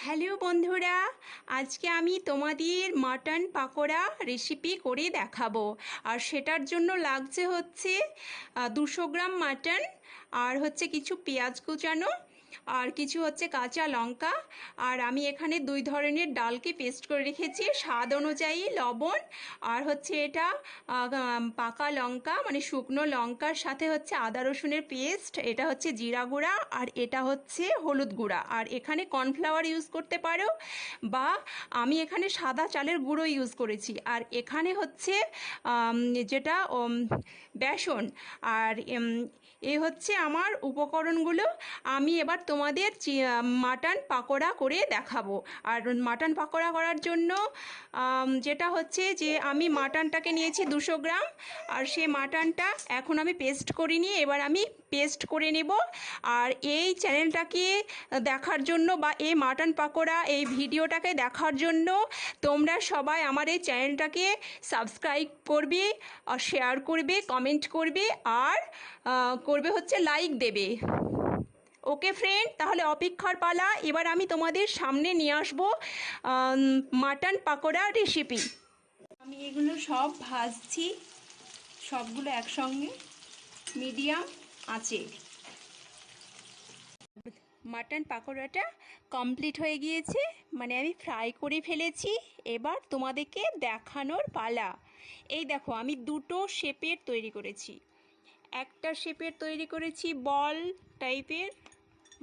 Hello বন্ধুরা, আজকে আমি তোমাদের মাটন পাকোড়া রেসিপি করে দেখাবো। আর সেটার জন্য লাগছে হচ্ছে 200 গ্রাম মাটন, আর হচ্ছে কিছু পেঁয়াজ কুচানো, আর কিছু হচ্ছে কাঁচা লঙ্কা। আর আমি এখানে 2 ধরনের ডালকে পেস্ট করে রেখেছি, স্বাদ অনুযায়ী লবণ, আর হচ্ছে এটা পাকা লঙ্কা মানে শুকনো লঙ্কার সাথে হচ্ছে আদা রসুনের পেস্ট, এটা হচ্ছে জিরা গুঁড়া, আর এটা হচ্ছে হলুদ গুঁড়া। আর এখানে কর্নফ্লাওয়ার ইউজ করতে পারো, বা আমি এখানে সাদা চালের গুঁড়ো ইউজ করেছি। আর এখানে হচ্ছে যেটা বেসন। আর এ হচ্ছে আমার উপকরণগুলো। আমি এবার তোমাদের মাটন পাকোড়া করে দেখাবো। আর মাটন পাকোড়া করার জন্য যেটা হচ্ছে যে আমি মাটনটাকে নিয়েছি 200 গ্রাম, আর সেই মাটনটা এখন আমি পেস্ট করিনি, এবার আমি পেস্ট করে নেব। আর এই চ্যানেলটাকে দেখার জন্য বা এই মাটন পাকোড়া এই ভিডিওটাকে দেখার জন্য তোমরা সবাই আমার এই চ্যানেলটাকে সাবস্ক্রাইব করবে, আর শেয়ার করবে, কমেন্ট করবে, আর করবে হচ্ছে লাইক দেবে। ওকে ফ্রেন্ড, তাহলে অপেক্ষার পালা। এবার আমি তোমাদের সামনে নিয়ে আসবো মাটন পাকোড়া রেসিপি। আমি এগুলো সব ভাজছি, সবগুলো একসঙ্গে মিডিয়াম আঁচে। মাটন পাকোড়াটা কমপ্লিট হয়ে গিয়েছে, মানে আমি ফ্রাই করে ফেলেছি। এবার তোমাদেরকে দেখানোর পালা। এই দেখো, আমি দুটো শেপের তৈরি করেছি। একটা শেপের তৈরি করেছি বল টাইপের,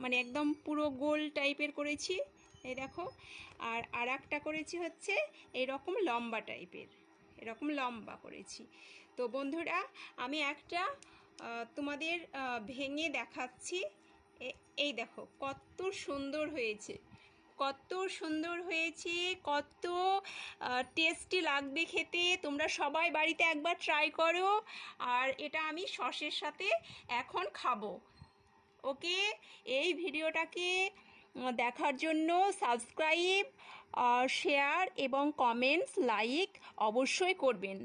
মানে একদম পুরো গোল টাইপের করেছি, এই দেখো। আর আরেকটা করেছি হচ্ছে এরকম লম্বা টাইপের, এরকম লম্বা করেছি। তো বন্ধুরা, আমি একটা তোমাদের ভেঙে দেখাচ্ছি। এই দেখো কত সুন্দর হয়েছে, কত সুন্দর হয়েছে, কত টেস্টি লাগবে খেতে। তোমরা সবাই বাড়িতে একবার ট্রাই করো। আর এটা আমি সসের সাথে এখন খাবো। ওকে, এই ভিডিওটাকে দেখার জন্য সাবস্ক্রাইব, শেয়ার এবং কমেন্টস লাইক অবশ্যই করবেন।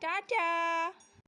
টাটা।